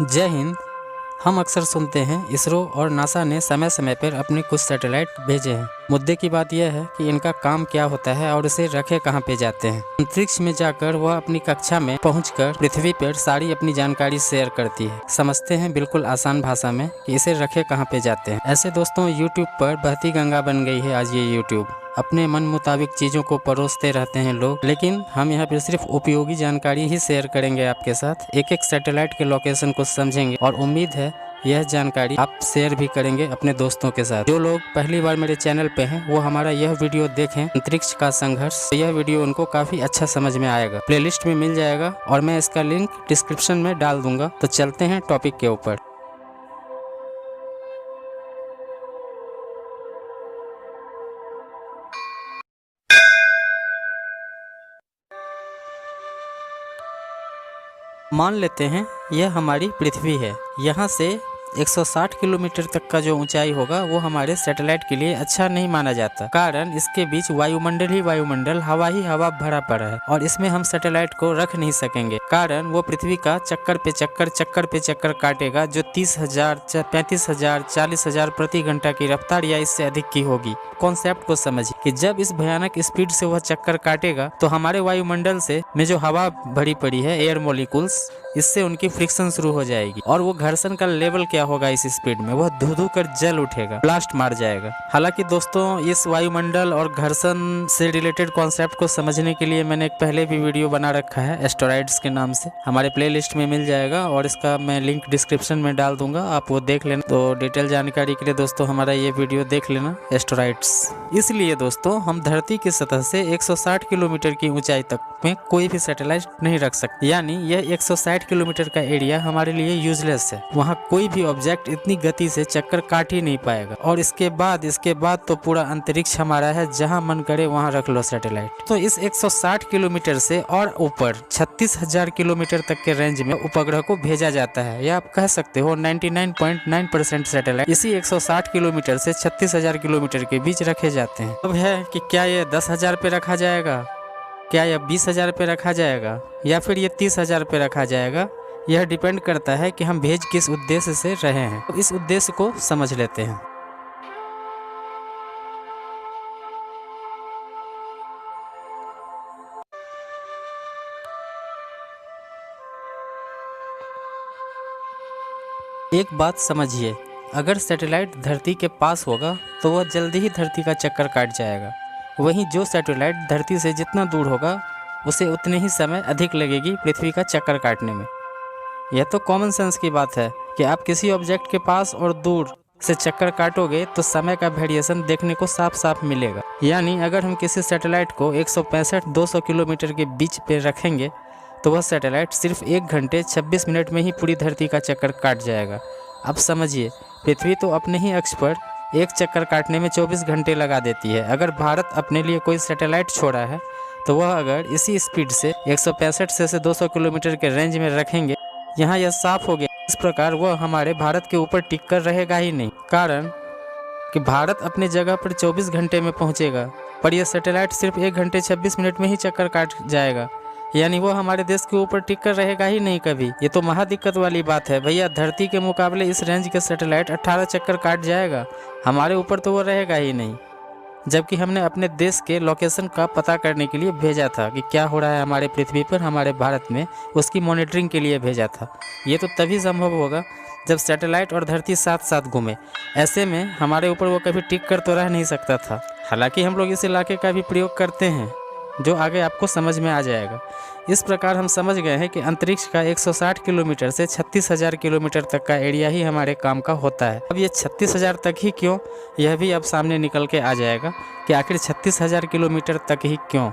जय हिंद। हम अक्सर सुनते हैं इसरो और नासा ने समय समय पर अपने कुछ सैटेलाइट भेजे हैं। मुद्दे की बात यह है कि इनका काम क्या होता है और इसे रखे कहाँ पे जाते हैं। अंतरिक्ष में जाकर वह अपनी कक्षा में पहुंचकर पृथ्वी पर सारी अपनी जानकारी शेयर करती है। समझते हैं बिल्कुल आसान भाषा में कि इसे रखे कहाँ पे जाते हैं। ऐसे दोस्तों, यूट्यूब पर बहती गंगा बन गई है आज ये यूट्यूब। अपने मन मुताबिक चीज़ों को परोसते रहते हैं लोग, लेकिन हम यहाँ पे सिर्फ उपयोगी जानकारी ही शेयर करेंगे आपके साथ। एक एक सैटेलाइट के लोकेशन को समझेंगे और उम्मीद है यह जानकारी आप शेयर भी करेंगे अपने दोस्तों के साथ। जो लोग पहली बार मेरे चैनल पे हैं वो हमारा यह वीडियो देखें, अंतरिक्ष का संघर्ष। यह वीडियो उनको काफ़ी अच्छा समझ में आएगा। प्लेलिस्ट में मिल जाएगा और मैं इसका लिंक डिस्क्रिप्शन में डाल दूंगा। तो चलते हैं टॉपिक के ऊपर। मान लेते हैं यह हमारी पृथ्वी है। यहाँ से 160 किलोमीटर तक का जो ऊंचाई होगा वो हमारे सैटेलाइट के लिए अच्छा नहीं माना जाता। कारण इसके बीच वायुमंडल ही वायुमंडल, हवा ही हवा भरा पड़ा है और इसमें हम सैटेलाइट को रख नहीं सकेंगे। कारण वो पृथ्वी का चक्कर पे चक्कर काटेगा, जो 30,000, 35,000, 40,000 प्रति घंटा की रफ्तार या इससे अधिक की होगी। कॉन्सेप्ट को समझिए कि जब इस भयानक स्पीड से वह चक्कर काटेगा तो हमारे वायुमंडल से में जो हवा भरी पड़ी है, एयर मॉलिक्यूल्स, इससे उनकी फ्रिक्शन शुरू हो जाएगी और वो घर्षण का लेवल क्या होगा इस स्पीड में, वह धू धू कर जल उठेगा, ब्लास्ट मार जाएगा। हालांकि दोस्तों, इस वायुमंडल और घर्षण से रिलेटेड कॉन्सेप्ट को समझने के लिए मैंने एक पहले भी वीडियो बना रखा है एस्टेरॉइड्स के नाम से। हमारे प्लेलिस्ट में मिल जाएगा और इसका मैं लिंक डिस्क्रिप्शन में डाल दूंगा, आप वो देख लेना। तो डिटेल जानकारी के लिए दोस्तों हमारा ये वीडियो देख लेना, एस्टेरॉइड्स। इसलिए दोस्तों, हम धरती की सतह से 160 किलोमीटर की ऊंचाई तक में कोई भी सैटेलाइट नहीं रख सकते। यानी यह 160 किलोमीटर का एरिया हमारे लिए यूजलेस है। वहाँ कोई भी ऑब्जेक्ट इतनी गति से चक्कर काट ही नहीं पाएगा। और इसके बाद तो पूरा अंतरिक्ष हमारा है, जहाँ मन करे वहाँ रख लो सैटेलाइट। तो इस 160 किलोमीटर से और ऊपर 36,000 किलोमीटर तक के रेंज में उपग्रह को भेजा जाता है, या आप कह सकते हो 99.9% सैटेलाइट इसी 160 किलोमीटर से 36,000 किलोमीटर के बीच रखे जाते हैं। अब है कि क्या ये 10,000 पे रखा जाएगा, क्या यह 20,000 पे रखा जाएगा, या फिर ये 30,000 पे रखा जाएगा। यह डिपेंड करता है कि हम भेज किस उद्देश्य से रहे हैं। तो इस उद्देश्य को समझ लेते हैं। एक बात समझिए, अगर सैटेलाइट धरती के पास होगा तो वह जल्दी ही धरती का चक्कर काट जाएगा। वहीं जो सैटेलाइट धरती से जितना दूर होगा उसे उतने ही समय अधिक लगेगी पृथ्वी का चक्कर काटने में। यह तो कॉमन सेंस की बात है कि आप किसी ऑब्जेक्ट के पास और दूर से चक्कर काटोगे तो समय का वेरिएशन देखने को साफ साफ मिलेगा। यानी अगर हम किसी सैटेलाइट को 165-200 किलोमीटर के बीच पे रखेंगे तो वह सैटेलाइट सिर्फ 1 घंटे 26 मिनट में ही पूरी धरती का चक्कर काट जाएगा। अब समझिए, पृथ्वी तो अपने ही अक्ष पर एक चक्कर काटने में 24 घंटे लगा देती है। अगर भारत अपने लिए कोई सैटेलाइट छोड़ा है तो वह अगर इसी स्पीड से 165 से 200 किलोमीटर के रेंज में रखेंगे, यहाँ यह साफ हो गया। इस प्रकार वह हमारे भारत के ऊपर टिक कर रहेगा ही नहीं। कारण कि भारत अपने जगह पर 24 घंटे में पहुँचेगा, पर यह सैटेलाइट सिर्फ 1 घंटे 26 मिनट में ही चक्कर काट जाएगा। यानी वो हमारे देश के ऊपर टिक कर रहेगा ही नहीं कभी। ये तो महा दिक्कत वाली बात है भैया। धरती के मुकाबले इस रेंज के सैटेलाइट 18 चक्कर काट जाएगा, हमारे ऊपर तो वो रहेगा ही नहीं। जबकि हमने अपने देश के लोकेशन का पता करने के लिए भेजा था कि क्या हो रहा है हमारे पृथ्वी पर, हमारे भारत में, उसकी मॉनिटरिंग के लिए भेजा था। ये तो तभी संभव होगा जब सैटेलाइट और धरती साथ साथ घूमे। ऐसे में हमारे ऊपर वो कभी टिक कर तो रह नहीं सकता था। हालांकि हम लोग इस इलाके का भी प्रयोग करते हैं, जो आगे आपको समझ में आ जाएगा। इस प्रकार हम समझ गए हैं कि अंतरिक्ष का 160 किलोमीटर से 36,000 किलोमीटर तक का एरिया ही हमारे काम का होता है। अब ये 36,000 तक ही क्यों, यह भी अब सामने निकल के आ जाएगा कि आखिर 36,000 किलोमीटर तक ही क्यों।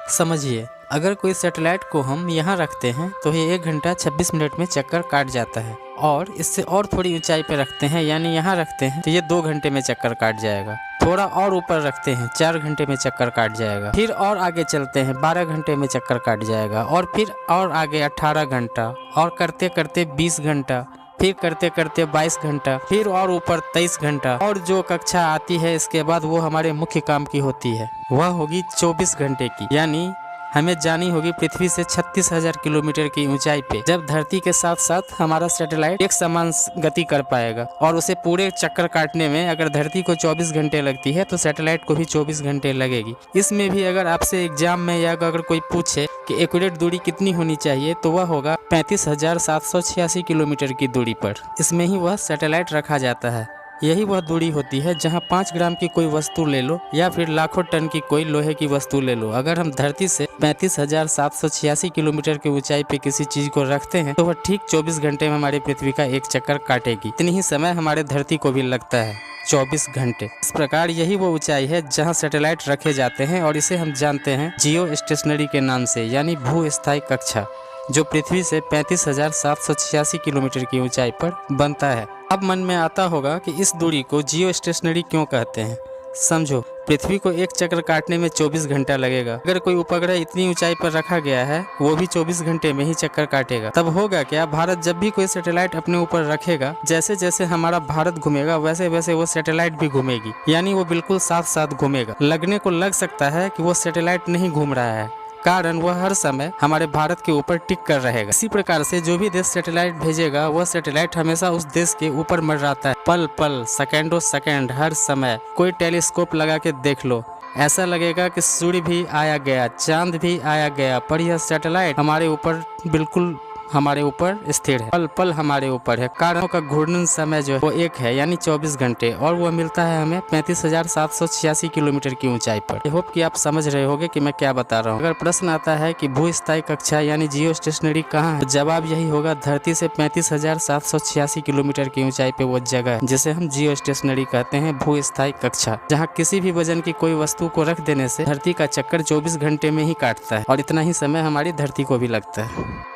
समझिए, अगर कोई सैटेलाइट को हम यहाँ रखते हैं तो ये 1 घंटा 26 मिनट में चक्कर काट जाता है, और इससे और थोड़ी ऊंचाई पे रखते हैं, यानी यहाँ रखते हैं तो ये 2 घंटे में चक्कर काट जाएगा। थोड़ा और ऊपर रखते हैं, 4 घंटे में चक्कर काट जाएगा। फिर और आगे चलते हैं, 12 घंटे में चक्कर काट जाएगा। और फिर और आगे 18 घंटा, और करते करते 20 घंटा, फिर करते करते 22 घंटा, फिर और ऊपर 23 घंटा, और जो कक्षा आती है इसके बाद वो हमारे मुख्य काम की होती है, वह होगी 24 घंटे की। यानी हमें जानी होगी पृथ्वी से 36,000 किलोमीटर की ऊंचाई पे, जब धरती के साथ साथ हमारा सैटेलाइट एक समान गति कर पाएगा। और उसे पूरे चक्कर काटने में अगर धरती को 24 घंटे लगती है तो सैटेलाइट को भी 24 घंटे लगेगी। इसमें भी अगर आपसे एग्जाम में या अगर कोई पूछे कि एक्यूरेट दूरी कितनी होनी चाहिए तो वह होगा 35,786 किलोमीटर की दूरी पर। इसमें ही वह सैटेलाइट रखा जाता है। यही वह दूरी होती है जहां 5 ग्राम की कोई वस्तु ले लो या फिर लाखों टन की कोई लोहे की वस्तु ले लो, अगर हम धरती से 35,786 किलोमीटर की ऊंचाई पे किसी चीज को रखते हैं तो वह ठीक 24 घंटे में हमारी पृथ्वी का एक चक्कर काटेगी। इतनी ही समय हमारे धरती को भी लगता है, 24 घंटे। इस प्रकार यही वो ऊंचाई है जहां सैटेलाइट रखे जाते हैं और इसे हम जानते हैं जियो स्टेशनरी के नाम से, यानी भू स्थायी कक्षा, जो पृथ्वी से 35,786 किलोमीटर की ऊंचाई पर बनता है। अब मन में आता होगा कि इस दूरी को जियो स्टेशनरी क्यों कहते हैं। समझो, पृथ्वी को एक चक्कर काटने में 24 घंटा लगेगा। अगर कोई उपग्रह इतनी ऊंचाई पर रखा गया है वो भी 24 घंटे में ही चक्कर काटेगा। तब होगा क्या, भारत जब भी कोई सैटेलाइट अपने ऊपर रखेगा, जैसे जैसे हमारा भारत घूमेगा वैसे वैसे वो सैटेलाइट भी घूमेगी, यानी वो बिल्कुल साथ साथ घूमेगा। लगने को लग सकता है कि वो सैटेलाइट नहीं घूम रहा है, कारण वह हर समय हमारे भारत के ऊपर टिक कर रहेगा। इसी प्रकार से जो भी देश सैटेलाइट भेजेगा वह सैटेलाइट हमेशा उस देश के ऊपर मंडराता है, पल पल, सेकेंडों सेकेंड, हर समय। कोई टेलीस्कोप लगा के देख लो, ऐसा लगेगा कि सूर्य भी आया गया, चांद भी आया गया, पर यह सैटेलाइट हमारे ऊपर बिल्कुल हमारे ऊपर स्थिर है, पल पल हमारे ऊपर है। कारणों का घूर्णन समय जो है वो एक है, यानी 24 घंटे, और वह मिलता है हमें 35,786 किलोमीटर की ऊंचाई पर। आई होप कि आप समझ रहे होंगे कि मैं क्या बता रहा हूँ। अगर प्रश्न आता है कि भू स्थायी कक्षा यानी जियो स्टेशनरी कहाँ है, तो जवाब यही होगा, धरती से 35,786 किलोमीटर की ऊंचाई पे वो जगह है जिसे हम जियो स्टेशनरी कहते हैं, भू स्थायी कक्षा, जहाँ किसी भी वजन की कोई वस्तु को रख देने से धरती का चक्कर 24 घंटे में ही काटता है, और इतना ही समय हमारी धरती को भी लगता है।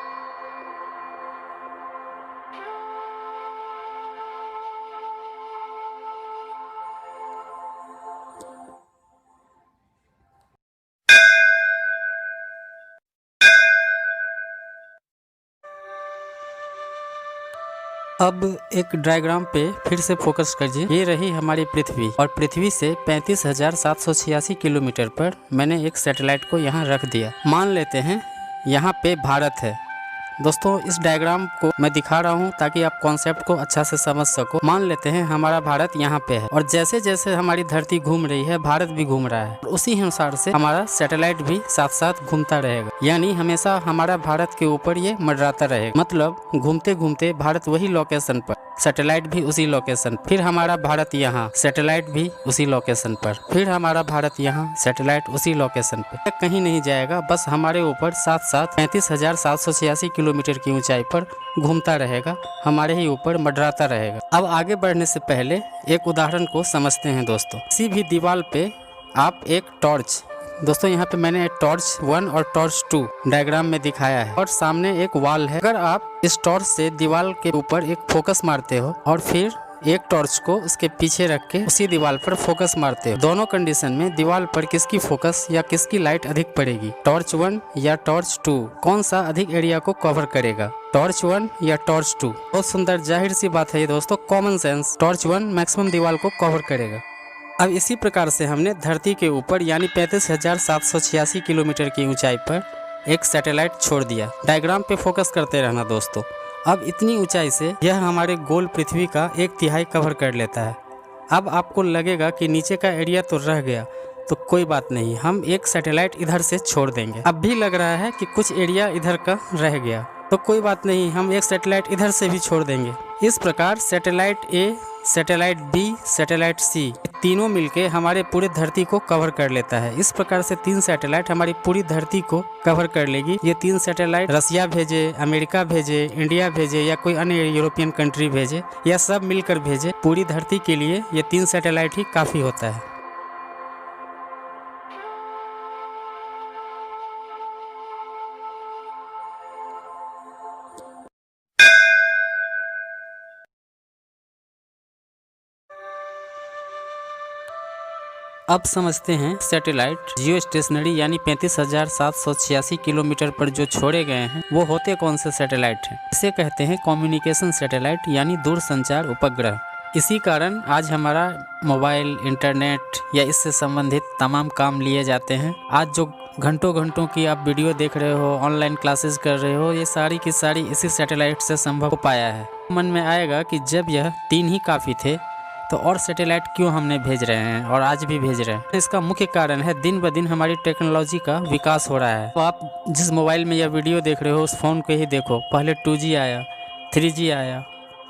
अब एक डायग्राम पे फिर से फोकस कीजिए। ये रही हमारी पृथ्वी, और पृथ्वी से 35,786 किलोमीटर पर मैंने एक सैटेलाइट को यहाँ रख दिया। मान लेते हैं यहाँ पे भारत है। दोस्तों, इस डायग्राम को मैं दिखा रहा हूँ ताकि आप कॉन्सेप्ट को अच्छा से समझ सको। मान लेते हैं हमारा भारत यहाँ पे है, और जैसे जैसे हमारी धरती घूम रही है भारत भी घूम रहा है, उसी अनुसार से हमारा सैटेलाइट भी साथ साथ घूमता रहेगा, यानी हमेशा हमारा भारत के ऊपर ये मंडराता रहेगा। मतलब घूमते घूमते भारत वही लोकेशन पर, सैटेलाइट भी उसी लोकेशन पर, फिर हमारा भारत यहाँ, सैटेलाइट भी उसी लोकेशन पर, फिर हमारा भारत यहाँ, सैटेलाइट उसी लोकेशन पर, कहीं नहीं जाएगा, बस हमारे ऊपर साथ साथ 35,786 किलोमीटर की ऊंचाई पर घूमता रहेगा, हमारे ही ऊपर मंडराता रहेगा। अब आगे बढ़ने से पहले एक उदाहरण को समझते हैं दोस्तों। किसी भी दीवार पे आप एक टॉर्च, दोस्तों यहाँ पे मैंने टॉर्च 1 और टॉर्च 2 डायग्राम में दिखाया है, और सामने एक वॉल है। अगर आप इस टॉर्च से दीवार के ऊपर एक फोकस मारते हो और फिर एक टॉर्च को उसके पीछे रख के उसी दीवार पर फोकस मारते हो, दोनों कंडीशन में दीवार पर किसकी फोकस या किसकी लाइट अधिक पड़ेगी, टॉर्च 1 या टॉर्च 2, कौन सा अधिक एरिया को कवर करेगा, टॉर्च 1 या टॉर्च 2? बहुत सुंदर, जाहिर सी बात है ये दोस्तों, कॉमन सेंस, टॉर्च 1 मैक्सिमम दीवार को कवर करेगा। अब इसी प्रकार से हमने धरती के ऊपर यानी 35,786 किलोमीटर की ऊंचाई पर एक सैटेलाइट छोड़ दिया। डायग्राम पे फोकस करते रहना दोस्तों। अब इतनी ऊंचाई से यह हमारे गोल पृथ्वी का 1/3 कवर कर लेता है। अब आपको लगेगा कि नीचे का एरिया तो रह गया, तो कोई बात नहीं, हम एक सैटेलाइट इधर से छोड़ देंगे। अब भी लग रहा है कि कुछ एरिया इधर का रह गया, तो कोई बात नहीं, हम एक सैटेलाइट इधर से भी छोड़ देंगे। इस प्रकार सैटेलाइट ए, सैटेलाइट बी, सैटेलाइट सी, तीनों मिलके हमारे पूरे धरती को कवर कर लेता है। इस प्रकार से 3 सैटेलाइट हमारी पूरी धरती को कवर कर लेगी। ये 3 सैटेलाइट रसिया भेजे, अमेरिका भेजे, इंडिया भेजे या कोई अन्य यूरोपियन कंट्री भेजे, या सब मिलकर भेजे, पूरी धरती के लिए ये 3 सैटेलाइट ही काफी होता है। अब समझते हैं सैटेलाइट जियो स्टेशनरी यानी 35,786 किलोमीटर पर जो छोड़े गए हैं वो होते कौन से सैटेलाइट हैं। इसे कहते हैं कम्युनिकेशन सैटेलाइट यानी दूरसंचार उपग्रह। इसी कारण आज हमारा मोबाइल, इंटरनेट या इससे संबंधित तमाम काम लिए जाते हैं। आज जो घंटों घंटों की आप वीडियो देख रहे हो, ऑनलाइन क्लासेस कर रहे हो, ये सारी की सारी इसी सैटेलाइट से संभव हो पाया है। मन में आएगा कि जब यह 3 ही काफ़ी थे तो और सैटेलाइट क्यों हमने भेज रहे हैं और आज भी भेज रहे हैं। इसका मुख्य कारण है दिन ब दिन हमारी टेक्नोलॉजी का विकास हो रहा है। तो आप जिस मोबाइल में यह वीडियो देख रहे हो उस फ़ोन को ही देखो। पहले 2G आया, 3G आया,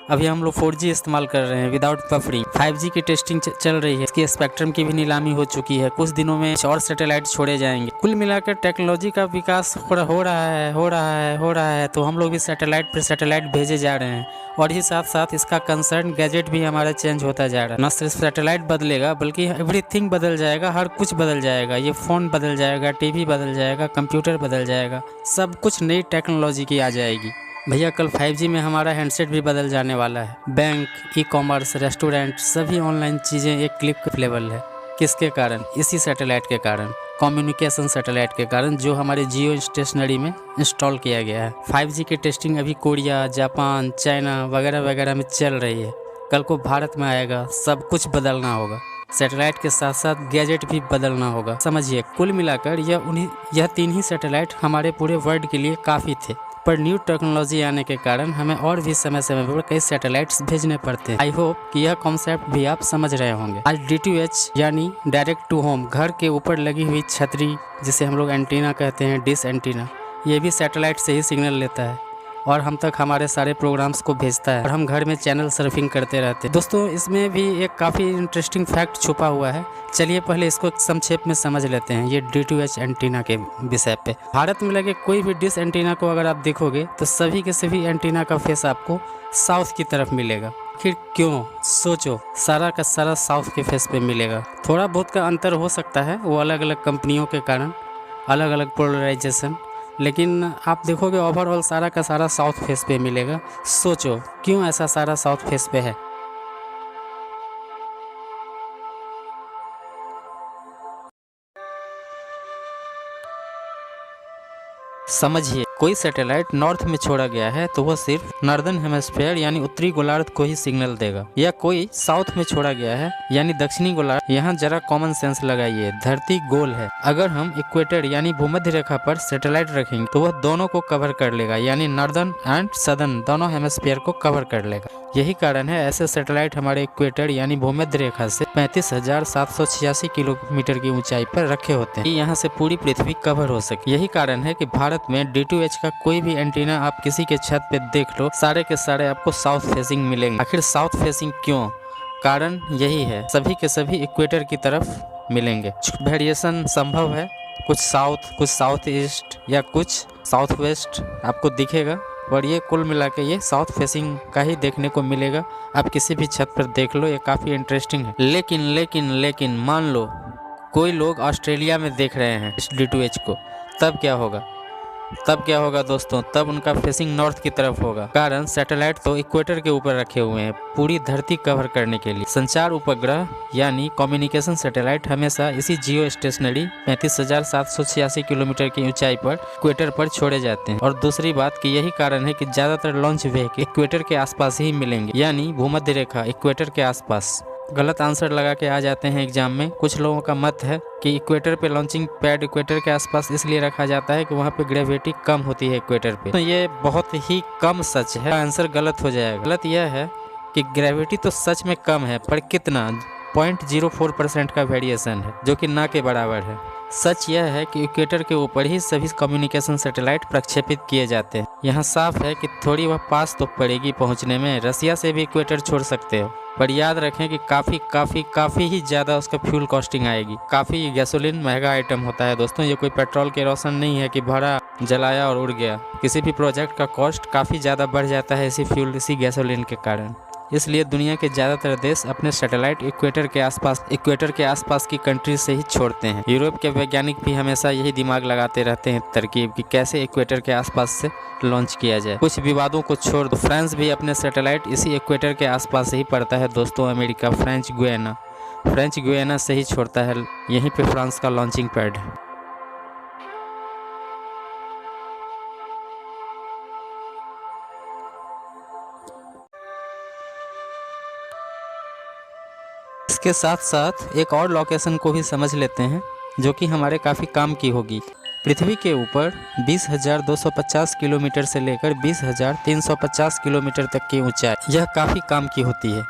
अभी हम लोग 4G इस्तेमाल कर रहे हैं विदाउट बफरिंग। 5G की टेस्टिंग चल रही है, इसकी स्पेक्ट्रम की भी नीलामी हो चुकी है। कुछ दिनों में और सैटेलाइट छोड़े जाएंगे। कुल मिलाकर टेक्नोलॉजी का विकास हो रहा है। तो हम लोग भी सैटेलाइट पर सैटेलाइट भेजे जा रहे हैं और ही साथ साथ इसका कंसर्न गैजेट भी हमारा चेंज होता जा रहा है। न सिर्फ सैटेलाइट बदलेगा बल्कि एवरीथिंग बदल जाएगा, हर कुछ बदल जाएगा। ये फ़ोन बदल जाएगा, टीवी बदल जाएगा, कंप्यूटर बदल जाएगा, सब कुछ नई टेक्नोलॉजी की आ जाएगी। भैया कल 5G में हमारा हैंडसेट भी बदल जाने वाला है। बैंक, ई-कॉमर्स, रेस्टोरेंट, सभी ऑनलाइन चीज़ें एक क्लिक अवेलेबल है। किसके कारण? इसी सैटेलाइट के कारण, कम्युनिकेशन सैटेलाइट के कारण, जो हमारे जियो स्टेशनरी में इंस्टॉल किया गया है। 5G की टेस्टिंग अभी कोरिया, जापान, चाइना वगैरह वगैरह में चल रही है। कल को भारत में आएगा, सब कुछ बदलना होगा। सैटेलाइट के साथ साथ गैजेट भी बदलना होगा। समझिए, कुल मिलाकर यह 3 ही सैटेलाइट हमारे पूरे वर्ल्ड के लिए काफ़ी थे, पर न्यू टेक्नोलॉजी आने के कारण हमें और भी समय समय पर कई सैटेलाइट्स भेजने पड़ते हैं। आई होप कि यह कॉन्सेप्ट भी आप समझ रहे होंगे। आज DTH यानी डायरेक्ट टू होम, घर के ऊपर लगी हुई छतरी जिसे हम लोग एंटीना कहते हैं, डिश एंटीना, ये भी सैटेलाइट से ही सिग्नल लेता है और हम तक हमारे सारे प्रोग्राम्स को भेजता है और हम घर में चैनल सर्फिंग करते रहते हैं। दोस्तों, इसमें भी एक काफ़ी इंटरेस्टिंग फैक्ट छुपा हुआ है। चलिए पहले इसको संक्षेप में समझ लेते हैं, ये DTH एंटीना के विषय पे। भारत में लगे कोई भी डिश एंटीना को अगर आप देखोगे तो सभी के सभी एंटीना का फेस आपको साउथ की तरफ मिलेगा। फिर क्यों? सोचो, सारा का सारा साउथ के फेस पे मिलेगा। थोड़ा बहुत का अंतर हो सकता है, वो अलग अलग कंपनियों के कारण, अलग अलग पोलराइजेशन, लेकिन आप देखोगे ओवरऑल सारा का सारा साउथ फेस पे मिलेगा। सोचो क्यों ऐसा सारा साउथ फेस पे है। समझिए, कोई सैटेलाइट नॉर्थ में छोड़ा गया है तो वह सिर्फ नॉर्दर्न हेमिस्फीयर यानी उत्तरी गोलार्ध को ही सिग्नल देगा, या कोई साउथ में छोड़ा गया है यानी दक्षिणी गोलार्ध। यहाँ जरा कॉमन सेंस लगाइए, धरती गोल है। अगर हम इक्वेटर यानी भूमध्य रेखा पर सैटेलाइट रखेंगे तो वह दोनों को कवर कर लेगा, यानी नॉर्दर्न एंड सदर्न दोनों हेमिस्फीयर को कवर कर लेगा। यही कारण है ऐसे सैटेलाइट हमारे इक्वेटर यानी भूमध्य रेखा से 35,786 किलोमीटर की ऊंचाई पर रखे होते हैं, यहाँ से पूरी पृथ्वी कवर हो सके। यही कारण है कि भारत में DTH का कोई भी एंटीना आप किसी के छत पे देख लो, सारे के सारे आपको साउथ फेसिंग मिलेंगे। आखिर साउथ फेसिंग क्यों? कारण यही है, सभी के सभी इक्वेटर की तरफ मिलेंगे। कुछ वेरिएशन संभव है, कुछ साउथ, कुछ साउथ ईस्ट या कुछ साउथ वेस्ट आपको दिखेगा, और ये कुल मिला के ये साउथ फेसिंग का ही देखने को मिलेगा। आप किसी भी छत पर देख लो, ये काफ़ी इंटरेस्टिंग है। लेकिन मान लो कोई लोग ऑस्ट्रेलिया में देख रहे हैं इस DTH को, तब क्या होगा दोस्तों? तब उनका फेसिंग नॉर्थ की तरफ होगा। कारण सैटेलाइट तो इक्वेटर के ऊपर रखे हुए हैं पूरी धरती कवर करने के लिए। संचार उपग्रह यानी कम्युनिकेशन सैटेलाइट हमेशा इसी जियो स्टेशनरी 35,786 किलोमीटर की ऊंचाई पर इक्वेटर पर छोड़े जाते हैं। और दूसरी बात कि यही कारण है कि ज्यादातर लॉन्च व्हीकल इक्वेटर के आसपास ही मिलेंगे, यानी भूमध्य रेखा इक्वेटर के आसपास। गलत आंसर लगा के आ जाते हैं एग्जाम में। कुछ लोगों का मत है कि इक्वेटर पे लॉन्चिंग पैड इक्वेटर के आसपास इसलिए रखा जाता है कि वहाँ पे ग्रेविटी कम होती है इक्वेटर पे। तो ये बहुत ही कम सच है, आंसर गलत हो जाएगा। गलत यह है कि ग्रेविटी तो सच में कम है, पर कितना? 0.04% का वेरिएशन है, जो कि ना के बराबर है। सच यह है कि इक्वेटर के ऊपर ही सभी कम्युनिकेशन सैटेलाइट प्रक्षेपित किए जाते हैं। यहाँ साफ है कि थोड़ी वह पास तो पड़ेगी पहुँचने में, रसिया से भी इक्वेटर छोड़ सकते हो, पर याद रखें कि काफ़ी ही ज़्यादा उसका फ्यूल कॉस्टिंग आएगी। काफ़ी गैसोलीन महंगा आइटम होता है दोस्तों, ये कोई पेट्रोल केरोसिन नहीं है कि भरा जलाया और उड़ गया। किसी भी प्रोजेक्ट का कॉस्ट काफ़ी ज़्यादा बढ़ जाता है इसी गैसोलीन के कारण। इसलिए दुनिया के ज़्यादातर देश अपने सैटेलाइट इक्वेटर के आसपास की कंट्री से ही छोड़ते हैं। यूरोप के वैज्ञानिक भी हमेशा यही दिमाग लगाते रहते हैं तरकीब कि कैसे इक्वेटर के आसपास से लॉन्च किया जाए। कुछ विवादों को छोड़ दो, फ्रांस भी अपने सैटेलाइट इसी इक्वेटर के आसपास ही पड़ता है दोस्तों। America, French Guiana, French Guiana से ही छोड़ता है, यहीं पे फ्रांस का लॉन्चिंग पैड है। इसके साथ साथ एक और लोकेशन को भी समझ लेते हैं जो कि हमारे काफ़ी काम की होगी। पृथ्वी के ऊपर 20,250 किलोमीटर से लेकर 20,350 किलोमीटर तक की ऊंचाई, यह काफ़ी काम की होती है।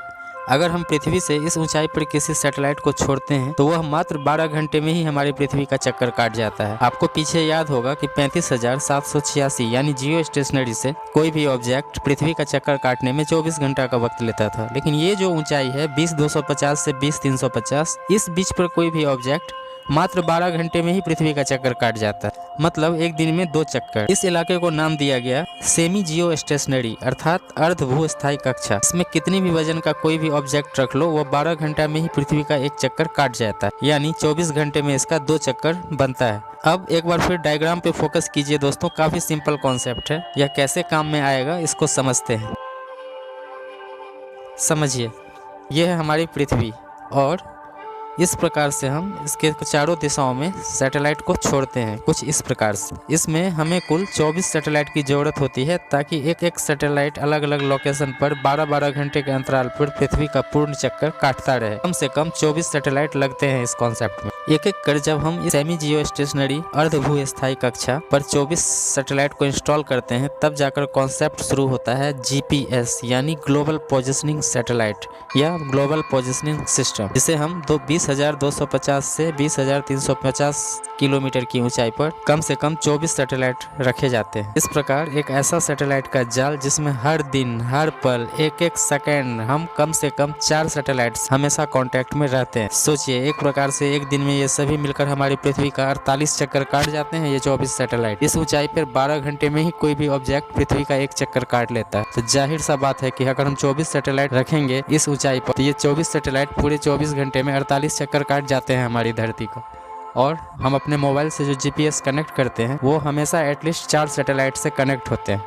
अगर हम पृथ्वी से इस ऊंचाई पर किसी सैटेलाइट को छोड़ते हैं तो वह मात्र 12 घंटे में ही हमारी पृथ्वी का चक्कर काट जाता है। आपको पीछे याद होगा कि 35,786 यानी जियो स्टेशनरी से कोई भी ऑब्जेक्ट पृथ्वी का चक्कर काटने में 24 घंटा का वक्त लेता था, लेकिन ये जो ऊंचाई है 20,250 से 20,350, इस बीच पर कोई भी ऑब्जेक्ट मात्र 12 घंटे में ही पृथ्वी का चक्कर काट जाता है, मतलब एक दिन में 2 चक्कर। इस इलाके को नाम दिया गया सेमी जियो स्टेशनरी अर्थात अर्ध भू स्थायी कक्षा। इसमें कितनी भी वजन का कोई भी ऑब्जेक्ट रख लो, वो 12 घंटा में ही पृथ्वी का एक चक्कर काट जाता है, यानी 24 घंटे में इसका 2 चक्कर बनता है। अब एक बार फिर डायग्राम पे फोकस कीजिए दोस्तों, काफी सिंपल कॉन्सेप्ट है, यह कैसे काम में आएगा इसको समझते हैं। समझिए, यह है हमारी पृथ्वी और इस प्रकार से हम इसके चारों दिशाओं में सैटेलाइट को छोड़ते हैं, कुछ इस प्रकार से। इसमें हमें कुल 24 सैटेलाइट की ज़रूरत होती है ताकि एक एक सैटेलाइट अलग अलग लोकेशन पर 12-12 घंटे के अंतराल पर पृथ्वी का पूर्ण चक्कर काटता रहे। कम से कम 24 सैटेलाइट लगते हैं इस कॉन्सेप्ट में। एक एक कर जब हम इस सेमी जियो स्टेशनरी अर्ध भू स्थायी कक्षा पर 24 सैटेलाइट को इंस्टॉल करते हैं, तब जाकर कॉन्सेप्ट शुरू होता है जीपीएस यानी ग्लोबल पोजिशनिंग सैटेलाइट या ग्लोबल पोजिशनिंग सिस्टम, जिसे हम 20,250 से 20,350 किलोमीटर की ऊंचाई पर कम से कम 24 सैटेलाइट रखे जाते हैं। इस प्रकार एक ऐसा सैटेलाइट का जाल जिसमें हर दिन हर पल एक एक सेकेंड हम कम से कम 4 सैटेलाइट्स हमेशा कांटेक्ट में रहते हैं। सोचिए, एक प्रकार से एक दिन में ये सभी मिलकर हमारी पृथ्वी का 48 चक्कर काट जाते हैं, ये 24 सैटेलाइट। इस ऊंचाई पर 12 घंटे में ही कोई भी ऑब्जेक्ट पृथ्वी का एक चक्कर काट लेता है, तो जाहिर सा बात है कि अगर हम 24 सैटेलाइट रखेंगे इस ऊंचाई पर, तो ये 24 सैटेलाइट पूरे 24 घंटे में 48 चक्कर काट जाते हैं हमारी धरती को। और हम अपने मोबाइल से जो जीपीएस कनेक्ट करते हैं वो हमेशा एटलीस्ट 4 सैटेलाइट से कनेक्ट होते हैं।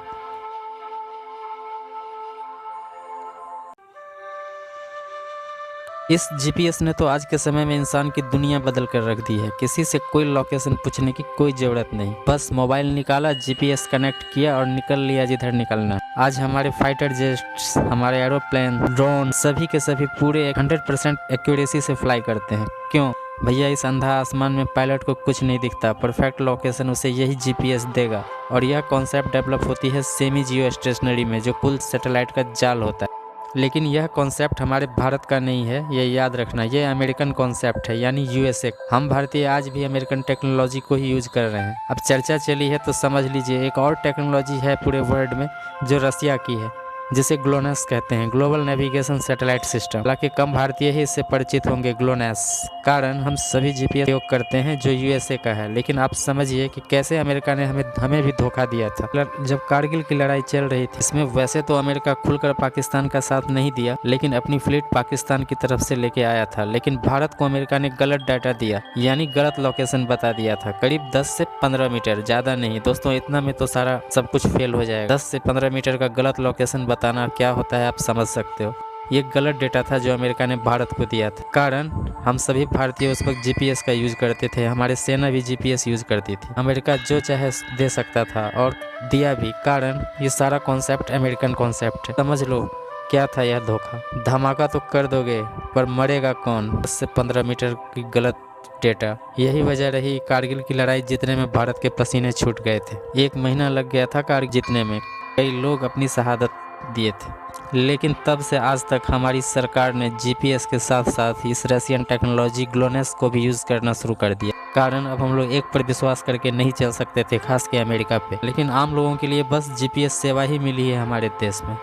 इस जीपीएस ने तो आज के समय में इंसान की दुनिया बदल कर रख दी है। किसी से कोई लोकेशन पूछने की कोई जरूरत नहीं, बस मोबाइल निकाला, जीपीएस कनेक्ट किया और निकल लिया जिधर निकलना। आज हमारे फाइटर जेट्स, हमारे एरोप्लेन, ड्रोन सभी के सभी पूरे 100% एक्यूरेसी से फ्लाई करते हैं। क्यों भैया? इस अंधा आसमान में पायलट को कुछ नहीं दिखता, परफेक्ट लोकेशन उसे यही जीपीएस देगा। और यह कॉन्सेप्ट डेवलप होती है सेमी जियो स्टेशनरी में, जो कुल सैटेलाइट का जाल होता है। लेकिन यह कॉन्सेप्ट हमारे भारत का नहीं है, ये याद रखना, ये अमेरिकन कॉन्सेप्ट है यानी यूएसए। हम भारतीय आज भी अमेरिकन टेक्नोलॉजी को ही यूज कर रहे हैं। अब चर्चा चली है तो समझ लीजिए, एक और टेक्नोलॉजी है पूरे वर्ल्ड में जो रसिया की है, जिसे ग्लोनास कहते हैं, ग्लोबल नेविगेशन सैटेलाइट सिस्टम। हालांकि कम भारतीय ही इससे परिचित होंगे ग्लोनास, कारण हम सभी जीपीएस उपयोग करते हैं जो यूएसए का है। लेकिन आप समझिए कि कैसे अमेरिका ने हमें भी धोखा दिया था। जब कारगिल की लड़ाई चल रही थी, इसमें वैसे तो अमेरिका खुलकर पाकिस्तान का साथ नहीं दिया, लेकिन अपनी फ्लीट पाकिस्तान की तरफ से लेके आया था। लेकिन भारत को अमेरिका ने गलत डाटा दिया, यानी गलत लोकेशन बता दिया था, करीब 10 से 15 मीटर, ज्यादा नहीं दोस्तों, इतना में तो सारा सब कुछ फेल हो जाएगा। 10 से 15 मीटर का गलत लोकेशन बताना क्या होता है आप समझ सकते हो। ये गलत डेटा था जो अमेरिका ने भारत को दिया था, कारण हम सभी भारतीय उस वक्त जीपीएस का यूज करते थे, हमारे सेना भी जीपीएस यूज करती थी। अमेरिका जो चाहे दे सकता था और दिया भी, कारण ये सारा कॉन्सेप्ट अमेरिकन कॉन्सेप्ट है। समझ लो क्या था यह धोखा। धमाका तो कर दोगे पर मरेगा कौन? 10 से 15 मीटर की गलत डेटा। यही वजह रही कारगिल की लड़ाई जीतने में भारत के पसीने छूट गए थे। 1 महीना लग गया था कारगिल जीतने में, कई लोग अपनी शहादत दिए थे। लेकिन तब से आज तक हमारी सरकार ने जीपीएस के साथ साथ इस रशियन टेक्नोलॉजी ग्लोनास को भी यूज करना शुरू कर दिया, कारण अब हम लोग एक पर विश्वास करके नहीं चल सकते थे, खास के अमेरिका पे। लेकिन आम लोगों के लिए बस जीपीएस सेवा ही मिली है हमारे देश में।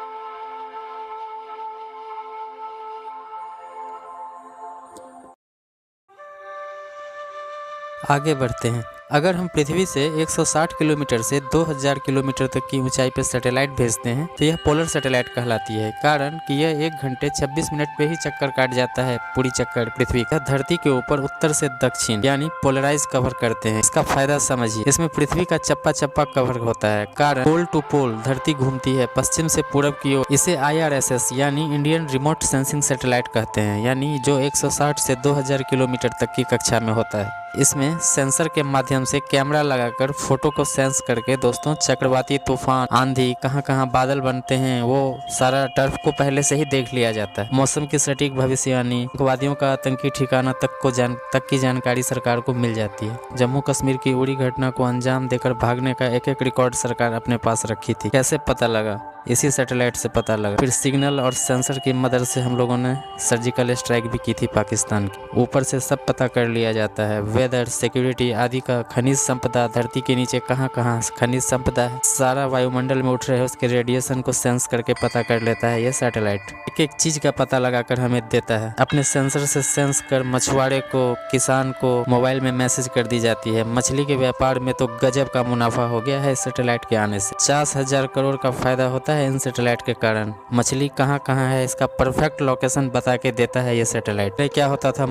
आगे बढ़ते हैं। अगर हम पृथ्वी से 160 किलोमीटर से 2000 किलोमीटर तक की ऊंचाई पर सैटेलाइट भेजते हैं तो यह पोलर सैटेलाइट कहलाती है, कारण कि यह 1 घंटे 26 मिनट पे ही चक्कर काट जाता है पूरी चक्कर पृथ्वी का। धरती के ऊपर उत्तर से दक्षिण यानी पोलराइज कवर करते हैं। इसका फायदा समझिए, इसमें पृथ्वी का चप्पा चप्पा कवर होता है, कारण पोल टू पोल धरती घूमती है पश्चिम से पूरब की ओर। इसे IRSS यानी इंडियन रिमोट सेंसिंग सैटेलाइट कहते हैं, यानी जो 160 से 2000 किलोमीटर तक की कक्षा में होता है। इसमें सेंसर के माध्यम से कैमरा लगाकर फोटो को सेंस करके दोस्तों चक्रवाती तूफान, आंधी, कहाँ कहाँ बादल बनते हैं वो सारा टर्फ को पहले से ही देख लिया जाता है। मौसम की सटीक भविष्यवाणी, आतंकवादियों का आतंकी ठिकाना तक की जानकारी सरकार को मिल जाती है। जम्मू कश्मीर की उड़ी घटना को अंजाम देकर भागने का एक रिकॉर्ड सरकार अपने पास रखी थी। कैसे पता लगा? इसी सैटेलाइट से पता लगा। फिर सिग्नल और सेंसर की मदद से हम लोगों ने सर्जिकल स्ट्राइक भी की थी पाकिस्तान की। ऊपर से सब पता कर लिया जाता है, वेदर, सिक्योरिटी आदि का। खनिज संपदा, धरती के नीचे कहाँ कहाँ खनिज संपदा है, सारा वायुमंडल में उठ रहे उसके रेडिएशन को सेंस करके पता कर लेता है ये सैटेलाइट। एक एक चीज का पता लगाकर हमें देता है। अपने सेंसर से सेंस कर मछुआरे को, किसान को मोबाइल में मैसेज कर दी जाती है। मछली के व्यापार में तो गजब का मुनाफा हो गया है सैटेलाइट के आने से। 50,000 करोड़ का फायदा होता है इन सैटेलाइट के कारण। मछली कहाँ कहाँ है इसका परफेक्ट लोकेशन बता के देता है ये सैटेलाइट। क्या होता था,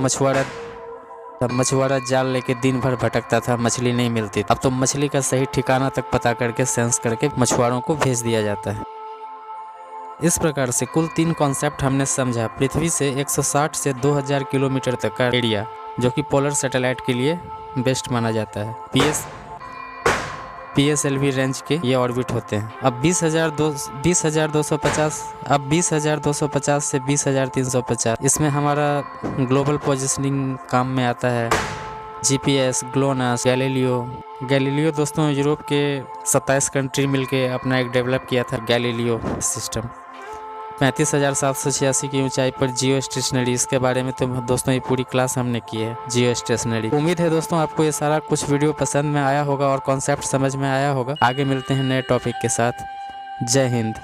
मछुआरा जाल लेके दिन भर भटकता था, मछली नहीं मिलती। अब तो मछली का सही ठिकाना तक पता करके सेंस करके मछुआरों को भेज दिया जाता है। इस प्रकार से कुल 3 कॉन्सेप्ट हमने समझा। पृथ्वी से 160 से 2000 किलोमीटर तक का एरिया जो कि पोलर सैटेलाइट के लिए बेस्ट माना जाता है। PSLV रेंज के ये ऑर्बिट होते हैं। अब 20,250 से 20,350 इसमें हमारा ग्लोबल पोजिशनिंग काम में आता है। GPS, GLONASS, गैलीलियो दोस्तों यूरोप के 27 कंट्री मिलके अपना एक डेवलप किया था गैलीलियो सिस्टम। 35,786 की ऊंचाई पर जियो स्टेशनरी, इसके बारे में तो दोस्तों ये पूरी क्लास हमने की है जियो स्टेशनरी। उम्मीद है दोस्तों आपको ये सारा कुछ वीडियो पसंद में आया होगा और कॉन्सेप्ट समझ में आया होगा। आगे मिलते हैं नए टॉपिक के साथ। जय हिंद।